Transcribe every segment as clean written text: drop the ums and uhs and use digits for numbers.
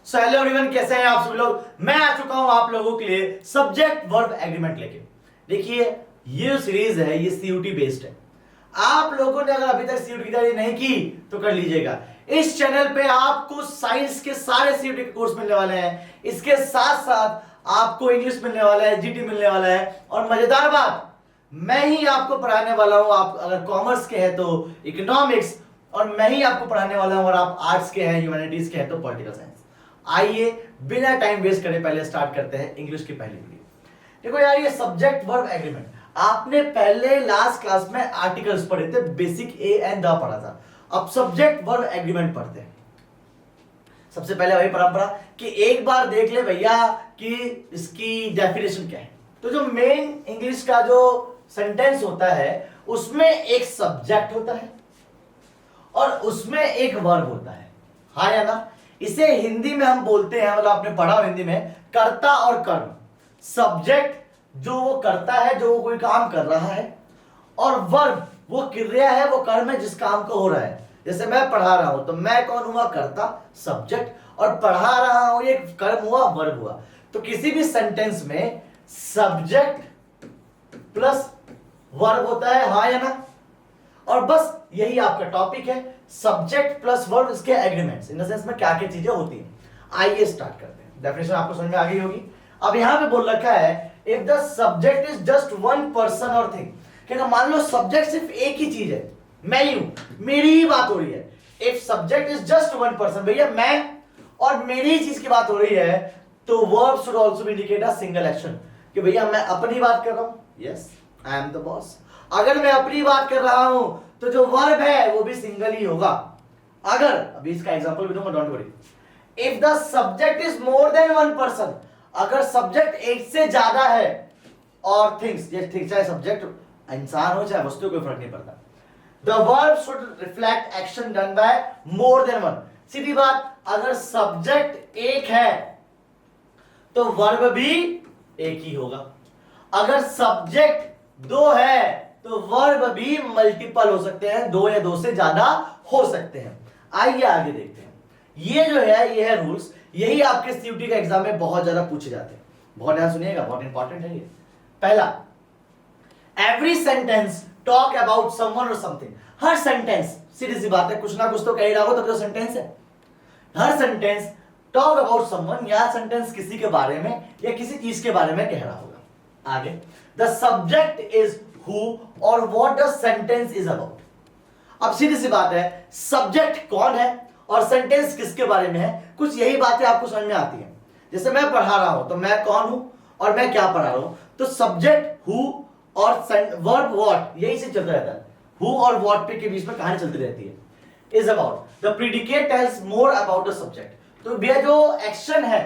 So hello everyone, कैसे हैं आप सभी लोग। मैं आ चुका हूं आप लोगों के लिए सब्जेक्ट वर्ब एग्रीमेंट लेके। देखिए ये जो सीरीज है ये सीयूटी बेस्ड है। आप लोगों ने अगर अभी तक सीयूटी की तैयारी नहीं की तो कर लीजिएगा। इस चैनल पे आपको साइंस के सारे सीयूटी के कोर्स मिलने वाले हैं। इसके साथ साथ आपको इंग्लिश मिलने वाला है, जीटी मिलने वाला है, और मजेदार बात मैं ही आपको पढ़ाने वाला हूं। आप अगर कॉमर्स के हैं तो इकोनॉमिक्स, और मैं ही आपको पढ़ाने वाला हूं अगर आप आर्ट्स के हैं, ह्यूमैनिटीज के हैं तो पॉलिटिकल साइंस। आइए बिना टाइम वेस्ट करे पहले स्टार्ट करते हैं इंग्लिश की पहली वीडियो। देखो यार, ये सब्जेक्ट वर्ब एग्रीमेंट आपने पहले लास्ट क्लास में आर्टिकल्स पढ़े थे, बेसिक ए एंड द पढ़ा था। अब सब्जेक्ट वर्ब एग्रीमेंट पढ़ते हैं। सबसे पहले वही परंपरा कि एक बार देख ले भैया कि इसकी डेफिनेशन क्या है। तो जो मेन इंग्लिश का जो सेंटेंस होता है उसमें एक सब्जेक्ट होता है और उसमें एक वर्ब होता है, हाँ या ना। इसे हिंदी में हम बोलते हैं, मतलब आपने पढ़ा हिंदी में, कर्ता और कर्म। सब्जेक्ट जो वो करता है, जो वो कोई काम कर रहा है, और वर्ब वो क्रिया है, वो कर्म है जिस काम को हो रहा है। जैसे मैं पढ़ा रहा हूं तो मैं कौन हुआ, कर्ता सब्जेक्ट, और पढ़ा रहा हूं ये कर्म हुआ, वर्ब हुआ। तो किसी भी सेंटेंस में सब्जेक्ट प्लस वर्ब होता है, हाँ या ना। और बस यही आपका टॉपिक है, सब्जेक्ट प्लस वर्ब, इसके एग्रीमेंट्स, इन द सेंस में क्या क्या चीजें होती हैं। आइए स्टार्ट करते हैं। डेफिनेशन आपको समझ में आ गई होगी। अब यहां पे बोल रखा है if the subject is just one person और थिंग, कि मान लो सब्जेक्ट सिर्फ एक ही चीज है, मैं ही हूं, मेरी ही बात हो रही है। If subject is just one person, भैया मैं और मेरी ही चीज की बात हो रही है, तो verb should also indicate a single action, कि भैया मैं अपनी बात कर रहा हूं, yes I am the boss. अगर मैं अपनी बात कर रहा हूं तो जो वर्ब है वो भी सिंगल ही होगा। अगर अभी इसका एग्जांपल भी दूंगा, don't worry. If the subject is more than one person, अगर सब्जेक्ट एक से ज्यादा है, और थिंग्स, ये ठीक, चाहे सब्जेक्ट इंसान हो चाहे वस्तु, कोई फर्क नहीं पड़ता, the verb should reflect action done by more than one. सीधी बात, अगर सब्जेक्ट एक है तो वर्ब भी एक ही होगा। अगर सब्जेक्ट दो है तो वर्ब भी मल्टीपल हो सकते हैं, दो या दो से ज्यादा हो सकते हैं। आइए आगे देखते हैं। ये जो है ये है रूल्स, यही आपके सीयूटी का एग्जाम में बहुत ज्यादा पूछे जाते हैं। बहुत ध्यान सुनिएगा, बहुत इंपॉर्टेंट है ये। पहला, every sentence talk about someone और समथिंग। हर सेंटेंस, सीधी सी बात है, कुछ ना कुछ तो कह ही रहा हो, तब तो सेंटेंस है। हर सेंटेंस टॉक अबाउट समवन, या सेंटेंस किसी के बारे में या किसी चीज के बारे में कह रहा होगा। आगे, द सब्जेक्ट इज who और what the sentence is about। अब सीधी सी बात है, सब्जेक्ट कौन है और सेंटेंस किसके बारे में है, कुछ यही बातें आपको समझ में आती हैं। जैसे मैं पढ़ा रहा हूं तो मैं कौन हूं और मैं क्या पढ़ा रहा हूं, तो सब्जेक्ट हु और वर्ब व्हाट, यही से चलता रहता है। हु और व्हाट पे के बीच में कहानी चलती रहती है। Is about, the predicate tells more about the subject. तो भैया जो एक्शन है,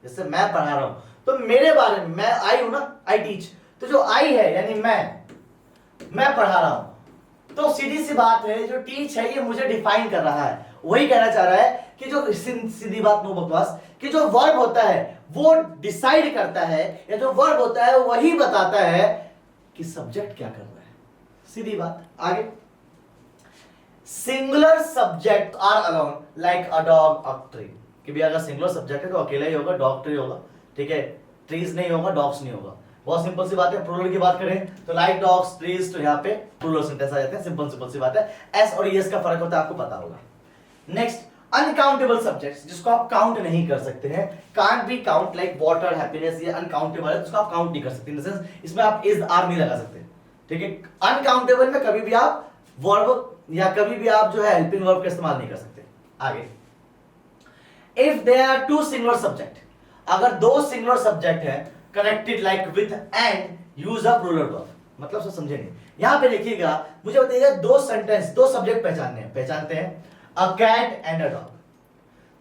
जैसे मैं पढ़ा रहा हूं तो मेरे बारे में, मैं आई हूं ना, आई टीच, तो जो आई है यानी मैं पढ़ा रहा हूं, तो सीधी सी बात है जो टीच है ये मुझे डिफाइन कर रहा है। वही कहना चाह रहा है कि जो सीधी बात, नो बकवास, कि जो वर्ब होता है वो डिसाइड करता है, या जो वर्ब होता है वही बताता है कि सब्जेक्ट क्या कर रहा है। सीधी बात। आगे, singular subject are alone like a dog a tree, कि भी अगर सिंगुलर सब्जेक्ट है तो अकेला ही होगा, डॉग ट्री होगा, ठीक है, ट्रीज नहीं होगा, डॉग्स नहीं होगा। बहुत सिंपल सी बात है। प्लूरल की बात करें तो लाइक डॉग्स ट्रीज, तो यहाँ पे प्लूरल सेंटेंस आ जाते हैं। सिंपल सी बात है। एस और एस का फर्क होता है, आपको पता होगा। नेक्स्ट, अनकाउंटेबल सब्जेक्ट्स, जिसको आप काउंट नहीं कर सकते हैं, can't be count, like water, happiness, ये अनकाउंटेबल है, जिसको आप काउंट नहीं कर सकते। इन द सेंस इसमें आप इज आर नहीं लगा सकते, ठीक है। अनकाउंटेबल में कभी भी आप वर्ब या कभी भी आप जो है हेल्पिंग वर्ब का इस्तेमाल नहीं कर सकते। आगे, if there are two singular subject, अगर दो सिंगुलर सब्जेक्ट है connected like with and, use a plural verb. मतलब सब समझे नहीं। यहां पे देखिएगा, मुझे बताइएगा दो सेंटेंस, दो सब्जेक्ट पहचानते हैं, a cat and a dog.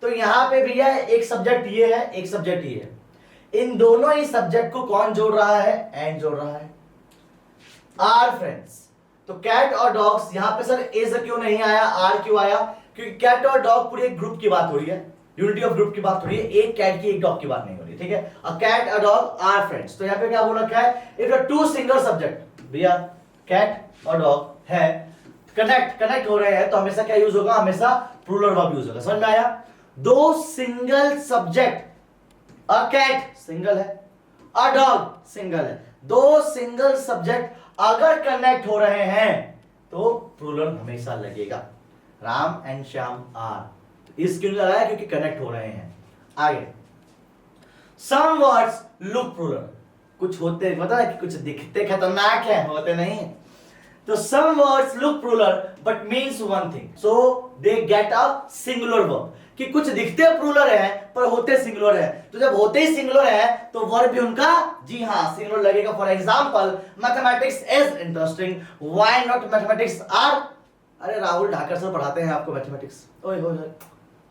तो यहां पे भैया एक सब्जेक्ट ये है, एक सब्जेक्ट ये है। इन दोनों ही सब्जेक्ट को कौन जोड़ रहा है, एंड जोड़ रहा है। आर फ्रेंड्स, तो कैट और डॉग्स, यहां पे सर इज क्यों नहीं आया, आर क्यों आया, क्योंकि कैट और डॉग पूरी एक ग्रुप की बात हो रही है, यूनिटी ऑफ ग्रुप की बात हो रही है, एक कैट की एक डॉग की बात नहीं हो रही, ठीक है। A cat a dog are friends. तो यहां पे क्या बोल रखा है, if the two single subject, भैया कैट और डॉग है, कनेक्ट हो रहे हैं, तो हमेशा क्या यूज होगा, हमेशा प्लूरल वर्ब यूज होगा। समझ में आया। दो single subject, a cat single है, अ डॉग सिंगल है, दो सिंगल सब्जेक्ट अगर कनेक्ट हो रहे हैं तो प्लूरल हमेशा लगेगा। राम एंड श्याम आर, इस क्यों लगाया? क्योंकि कनेक्ट हो रहे हैं। आगे, सम वर्ड्स लुक प्लूरल, कुछ होते पता है कि कुछ दिखते खतरनाक है, होते नहीं। तो some words look plural but means one thing, so they get a singular verb, कि कुछ दिखते प्लूरल है पर होते सिंगुलर है। तो जब होते ही सिंगुलर है तो वर्ब भी उनका जी हाँ सिंगुलर लगेगा। For example, mathematics is interesting, why not mathematics are. अरे राहुल ढाकर सर पढ़ाते हैं आपको मैथमेटिक्स, ओए होए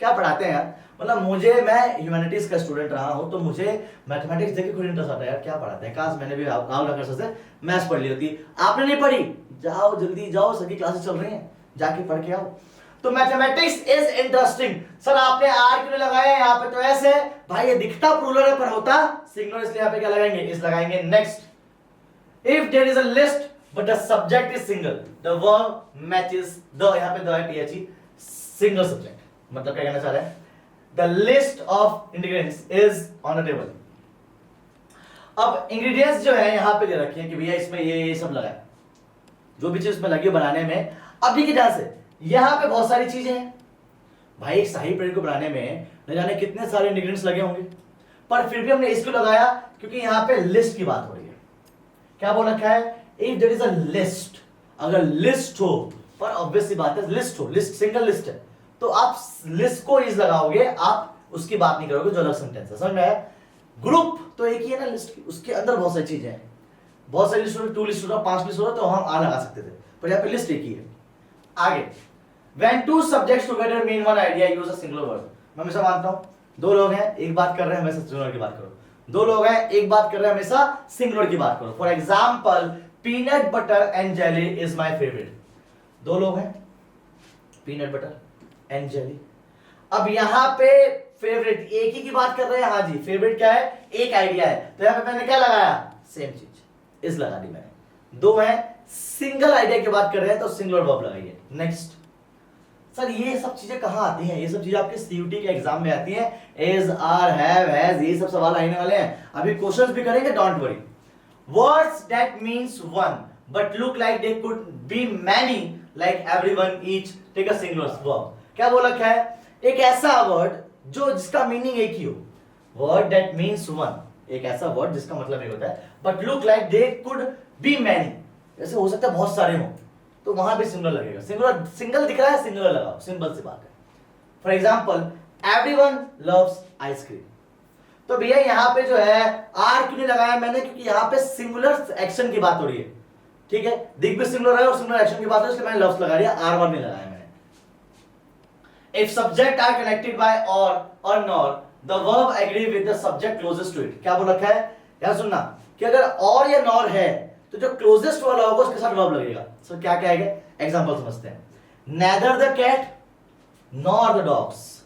क्या पढ़ाते हैं यार, मतलब मुझे, मैं ह्यूमैनिटीज का स्टूडेंट रहा हूं तो मुझे मैथमेटिक्स देख के खुद इंटरेस्ट आता है यार, क्या पढ़ाते हैं। काश मैंने भी राहुल ढाकर सर से मैथ्स पढ़ ली होती। आपने नहीं पढ़ी, जाओ जल्दी जाओ, सभी क्लासेस चल रही हैं, जाके पढ़ के आओ। तो मैथमेटिक्स इज इंटरेस्टिंग, सर आपने आर क्यों लगाया यहाँ पे? तो ऐसे भाई ये दिखता प्लूरल है पर होता सिंगुलर, इसलिए यहाँ पे क्या लगाएंगे? इस लगाएंगे। Next, if there is a list but the subject is single, the verb matches the, यहाँ पे द है th, सिंगल सब्जेक्ट, मतलब क्या कहना चाह रहे हैं? The list of ingredients is on the table. अब इंग्रेडिएंट्स जो है यहाँ पे दे रखे हैं कि भैया इसमें ये सब लगा है, जो भी चीज इसमें लगी बनाने में। अब देखिए ध्यान से, यहाँ पे बहुत सारी चीजें हैं भाई, एक शाही पनीर को बनाने में न जाने कितने सारे इंग्रेडिएंट्स लगे होंगे, पर फिर भी हमने इसको लगाया क्योंकि यहाँ पे लिस्ट की बात हो रही है। क्या बोल रखा है? If there is a list, अगर लिस्ट हो, पर ऑब्वियस सी बात है लिस्ट हो, लिस्ट सिंगल लिस्ट है तो आप लिस्ट को इज लगाओगे, आप उसकी बात नहीं करोगे जो अलग सेंटेंस है। समझ में आया? ग्रुप तो एक ही है ना लिस्ट की, उसके अंदर बहुत सारी चीजें हैं, बहुत सारी लिस्ट हो, 2 लिस्ट हो, 5 लिस्ट हो, तो हम आ लगा सकते थे, पर यहाँ पे लिस्ट एक ही है। आगे, when two subjects together mean one idea, use a singular word। मैं हमेशा मानता हूं दो लोग हैं एक बात कर रहे हैं हमेशा सिंगुलर की बात करो, दो लोग हैं एक बात कर रहे हैं हमेशा सिंगुलर की बात करो। For example, peanut butter and jelly is my favourite. दो लोग हैं, पीनट बटर एंड जेली। अब यहाँ पे फेवरेट एक ही की बात कर रहे हैं, हाँ जी, फेवरेट क्या है? एक आइडिया है, तो यहाँ पे मैंने क्या लगाया? सेम चीज, इस लगा दी मैंने। दो है सिंगल आइडिया की बात कर रहे हैं तो सिंगुलर वर्ब लगाइए। नेक्स्ट, सर ये सब चीजें कहां आती हैं? ये सब चीजें आपके सीयूटी के एग्जाम में आती हैं, इज, आर, हैव, हैज, ये सब सवाल आने वाले हैं, अभी क्वेश्चंस भी करेंगे, don't worry. Words that means one but look like they could be many, like everyone, each, take a singular verb. क्या बोल रखा है? एक ऐसा वर्ड जो जिसका मीनिंग एक ही हो, वर्ड दैट मींस वन, एक ऐसा वर्ड जिसका मतलब एक होता है, but look like they could be many, ऐसे हो सकता है बहुत सारे हों, तो वहां भी सिंगुलर लगेगा। सिंगुलर, सिंगल दिख रहा है सिंगुलर लगाओ, सिंपल सी बात है। For example, everyone loves ice cream, तो भैया यहाँ पे जो है आर क्यों नहीं लगाया मैंने? क्योंकि यहाँ पे सिंगुलर एक्शन की बात हो रही है, ठीक है, दिख भी सिंगुलर है और सिंगुलर एक्शन की बात है, इसलिए मैंने लव्स लगा दिया, आर वन नहीं लगाया मैंने। If subject are connected by or nor, the verb agree with the subject closest to it. क्या बोल रखा है? यार सुनना कि अगर और या नॉर है तो जो क्लोजेस्ट वाला होगा उसके साथ वर्ब लगेगा। सो क्या क्या आएगा? एग्जांपल समझते हैं। Neither the cat nor the dogs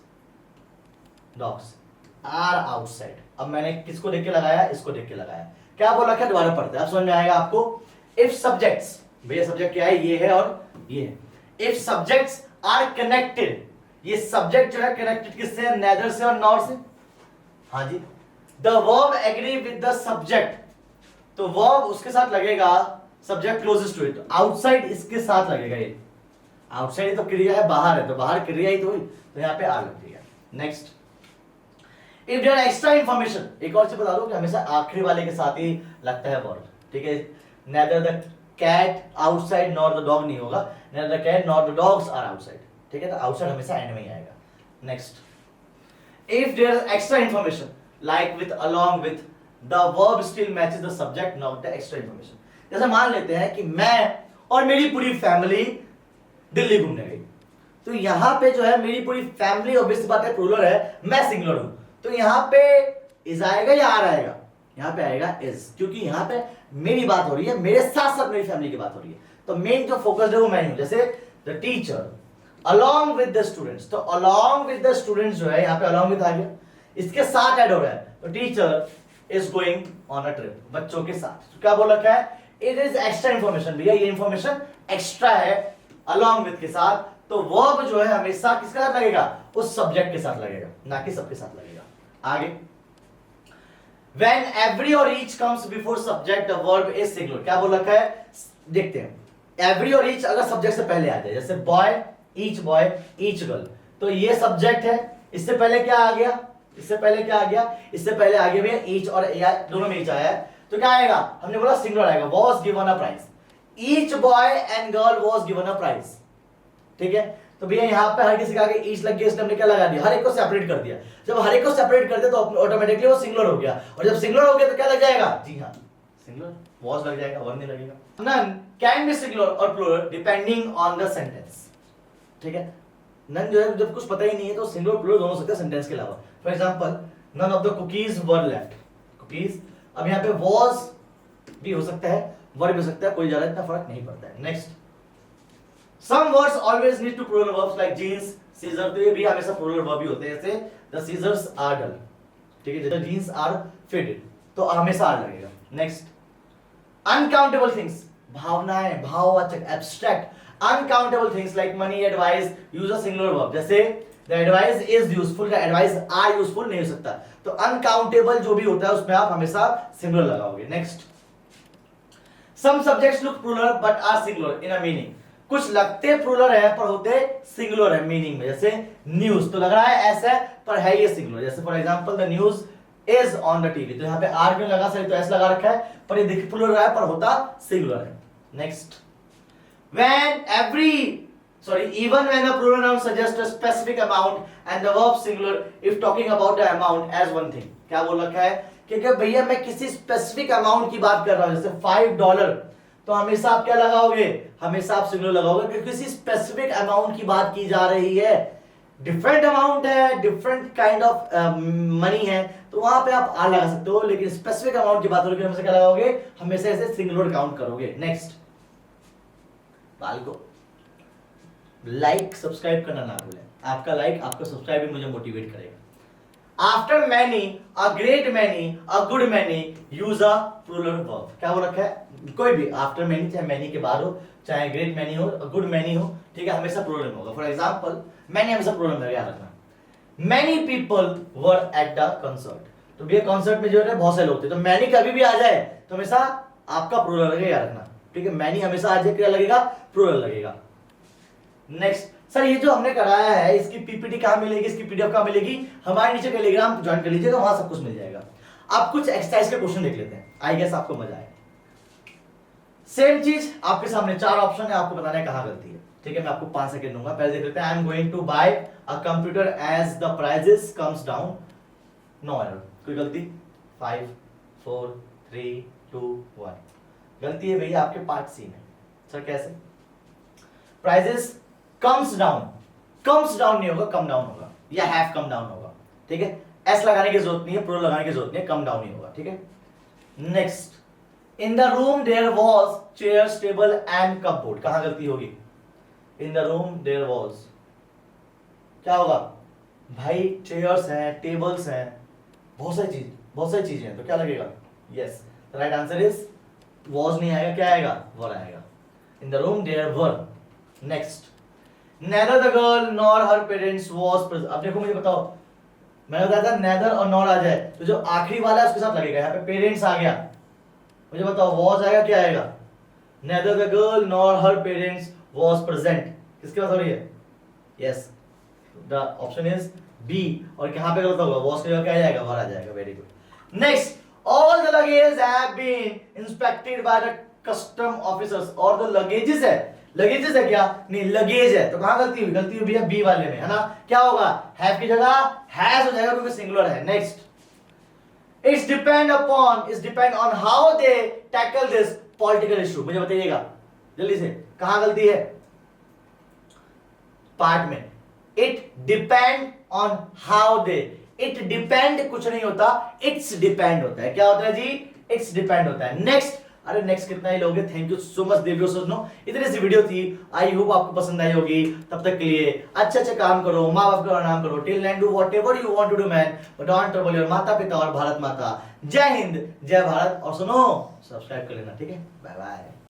are outside. अब मैंने किसको देख के लगाया? इसको देख के लगाया। क्या बोल रखा है? दोबारा पढ़ते हैं, अब समझ में आएगा आपको। इफ सब्जेक्ट्स, भैया सब्जेक्ट क्या है? ये है और ये है। इफ सब्जेक्ट्स आर कनेक्टेड, ये सब्जेक्ट जो है कनेक्टेड किससे है? नेदर से और नॉर से। हाँ जी। The verb agree with the subject, तो वर्ब उसके साथ लगेगा, subject closest to it, outside इसके साथ लगेगा। ये आउटसाइड तो क्रिया है, बाहर है, तो बाहर क्रिया ही तो हुई, तो यहाँ पे आर लगती है। Next, if there extra information, एक और चीज बता दो कि हमेशा आखिरी वाले के साथ ही लगता है वर्ब, ठीक है। Neither the cat outside nor the dog नहीं होगा, neither the cat nor the dogs are outside, ठीक है, तो आउटसाइड हमेशा एंड में ही आएगा। Next, if there is extra information like with, along with, the verb still matches the subject, not the extra information। जैसे मान लेते हैं कि मैं और मेरी पूरी फैमिली दिल्ली घूमने गई, तो यहाँ पे जो है मेरी पूरी फैमिली, ऑब्वियस बात है प्लूरल है, मैं सिंगुलर हूं, तो यहाँ पे इज आएगा या आर आएगा? यहाँ पे आएगा इज, क्योंकि यहाँ पे मेरी बात हो रही है, मेरे साथ साथ मेरी फैमिली की बात हो रही है, तो मेन जो फोकस है वो मैं हूं। जैसे the teacher along with the students, तो along with the students जो है यहाँ पे along with आ गया, इसके साथ ऐड हो रहा है, तो teacher is going on a trip, बच्चों के साथ। तो क्या बोल रखा है? It is extra information, भैया ये information extra है along with के साथ, तो वर्ब जो है हमेशा किसके साथ लगेगा, उस सब्जेक्ट के साथ लगेगा, ना कि सबके साथ लगेगा। आगे when every और each comes before subject the verb is singular, क्या बोल रखा है, देखते हैं। every और each अगर सब्जेक्ट से पहले आ जाए, जैसे boy each girl, तो ये सब्जेक्ट है, इससे पहले क्या आ गया, इससे पहले क्या आ गया, इससे पहले आगे भी each और दोनों में each आया है, तो क्या आएगा, हमने बोला सिंगुलर आएगा, was given a prize, each boy and girl was given a prize, ठीक है। तो भैया यहाँ पे हर किसी का आगे ईच लग गया, इसलिए हमने क्या लगा दिया, हर एक को सेपरेट कर दिया। जब हर एक को सेपरेट कर दिया तो ऑटोमेटिकली वो सिंगुलर हो गया, और जब सिंगुलर हो गया तो क्या लग जाएगा, जी हाँ सिंगुलर, वॉज लग जाएगा, वन नहीं लगेगा। नन कैन बी सिंगुलर और plural depending on the sentence, ठीक है। नन जो है जब कुछ पता ही नहीं है तो सिंगुलर प्लूरल दोनों हो सकते हैं सेंटेंस के अलावा। For example none of the cookies were left, cookies, अब यहाँ पे वॉज भी हो सकता है, वर भी हो सकता है, कोई ज्यादा इतना फर्क नहीं पड़ता है। Next some words always need to plural verbs like jeans, scissor, तो ये भी हमेशा plural verb ही होते हैं, जैसे the scissors are dull, ठीक है, the jeans are faded, तो हमेशा are लगेगा। next uncountable things, भावनाएं, भाववाचक, abstract, uncountable things like money, advice, use a singular verb, जैसे the advice is useful, the advice are useful नहीं हो सकता, तो uncountable जो भी होता है उसमें आप हमेशा singular लगाओगे। next some subjects look plural but are singular in a meaning, कुछ लगते प्लूरल है पर होते सिंगुलर है मीनिंग में, जैसे न्यूज तो लग रहा है ऐसा पर है ये सिंगुलर, जैसे for example the news is on the TV, तो यहाँ पे आर क्यों लगा, सही तो एस लगा रखा है, पर ये देखिए प्लूरल है पर होता सिंगुलर है। Next when even when a plural noun suggests a specific amount and the verb singular if talking about the amount as one thing, क्या बोल रखा है कि भैया मैं किसी स्पेसिफिक अमाउंट की बात कर रहा हूं, जैसे $5, तो हमेशा आप क्या लगाओगे, हमेशा आप सिंगुलर लगाओगे, क्योंकि किसी स्पेसिफिक अमाउंट की बात की जा रही है, डिफरेंट अमाउंट है, डिफरेंट काइंड ऑफ मनी है, तो वहां पे आप आर लगा सकते हो, लेकिन स्पेसिफिक अमाउंट की बात होगी हमेशा क्या लगाओगे, हमेशा ऐसे सिंगुलर काउंट करोगे। नेक्स्ट बाल को लाइक सब्सक्राइब करना ना भूलें, आपका लाइक आपका सब्सक्राइब भी मुझे मोटिवेट करेगा। After many, a great many, a good many, use a plural verb, क्या बोल रखा है, कोई भी आफ्टर मैनी, चाहे मैनी के बाद हो, चाहे ग्रेट मैनी हो, गुड मैनी हो, ठीक है, हमेशा प्लूरल में होगा। फॉर एग्जांपल मैनी हमेशा प्लूरल में याद रखना, many people were at the concert, तो भैया कंसर्ट में जो है बहुत सारे लोग थे, तो मैनी कभी भी आ जाए तो हमेशा आपका प्लूरल लगेगा, याद रखना, ठीक है, मैनी हमेशा आ जाए क्या लगेगा, प्लूरल लगेगा। नेक्स्ट सर ये जो हमने कराया है इसकी पीपीटी कहां मिलेगी, इसकी पीडीएफ कहां मिलेगी, हमारे नीचे टेलीग्राम ज्वाइन कर लीजिएगा, वहां सब कुछ मिल जाएगा। अब कुछ एक्सरसाइज के क्वेश्चन देख लेते हैं, आई गेस आपको मजा आएगा। सेम चीज आपके सामने 4 ऑप्शन है, आपको बताना है कहां गलती है, ठीक है, मैं आपको 5 सेकंड दूंगा। पहले देख लेते हैं, I am going to buy a computer as the prices comes down, no error, कोई गलती, 5 4 3 2 1, गलती है भैया आपके पार्ट सी में। सर कैसे, प्राइसेस कम्स डाउन नहीं होगा, कम डाउन होगा, या हैव कम डाउन होगा, ठीक है, एस लगाने की जरूरत नहीं है, प्लूरल लगाने की जरूरत नहीं है, कम डाउन ही होगा, ठीक है। Next in the room there was chairs table and cupboard, कहां गलती होगी, in the room there was, क्या होगा भाई, चेयर्स हैं, टेबल्स हैं, बहुत सारी चीजें हैं, तो क्या लगेगा, yes right answer is was नहीं आएगा, क्या आएगा, वर आएगा, in the room there were. Next neither the girl nor her parents was present, अब देखो मुझे बताओ, मैंने बताया था neither और nor आ जाए तो जो आखिरी वाला है उसके साथ लगेगा, यहाँ पे पेरेंट्स आ गया, मुझे बताओ was आएगा, क्या आएगा, neither the girl nor her parents was present, किसके पास हो रही है, yes the option is B, और कहाँ पे गलत होगा, was के जगह क्या आ जाएगा, वर आ जाएगा, very good. Next all the luggage have been inspected by the custom officers, और the luggages है, लगेजेस है क्या, नहीं लगेज है, तो कहां गलती हुई भैया बी वाले में, है ना, क्या होगा, हैव की जगह हैज हो जाएगा क्योंकि सिंगुलर है। Next it's depend on how they tackle this political issue, मुझे बताइएगा जल्दी से कहां गलती है, पार्ट में, it depend on how they, it depend कुछ नहीं होता, इट्स डिपेंड होता है, क्या होता है जी, इट्स डिपेंड होता है। नेक्स्ट, अरे नेक्स्ट कितना ही लोगे, थैंक यू सो मच देवियो सुनो, इतनी सी वीडियो थी, आई होप आपको पसंद आई होगी, तब तक के लिए अच्छे काम करो, माँ बाप का नाम करो, till then do whatever you want to do man, but don't trouble your माता पिता और भारत माता। जय हिंद जय भारत, और सुनो सब्सक्राइब कर लेना, ठीक है, बाय बाय।